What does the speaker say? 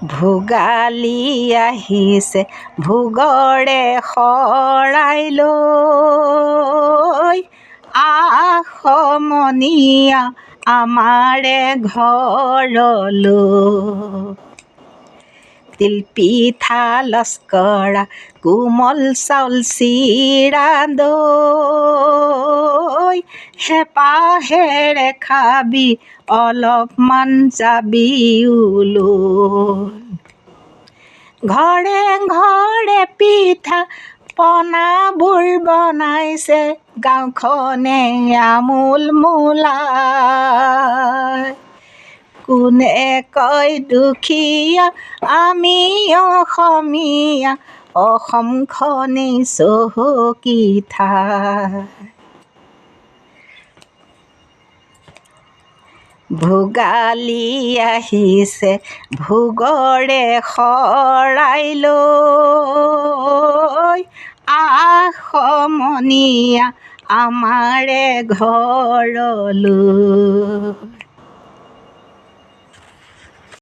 ভোগালী আহিছে ভোগৰে শৰাই লৈ সমনীয়া আমাৰে ঘৰলৈ তিল পিঠা লস্কৰা কোমল চাউল চিৰা দৈ হেঁপাহেৰে খাবি অলপমান যাবি ওলৈ ঘৰে ঘৰে পিঠা পনাবোৰ বনাইছে গাঁওখনে আমোল মোলাই কোনে কয় দুখীয়া আমি অসমীয়া অসমখনেই চহকী ঠাই ভোগালী আহিছে ভোগৰে শৰাই লৈ সমনীয়া আমাৰে ঘৰলৈ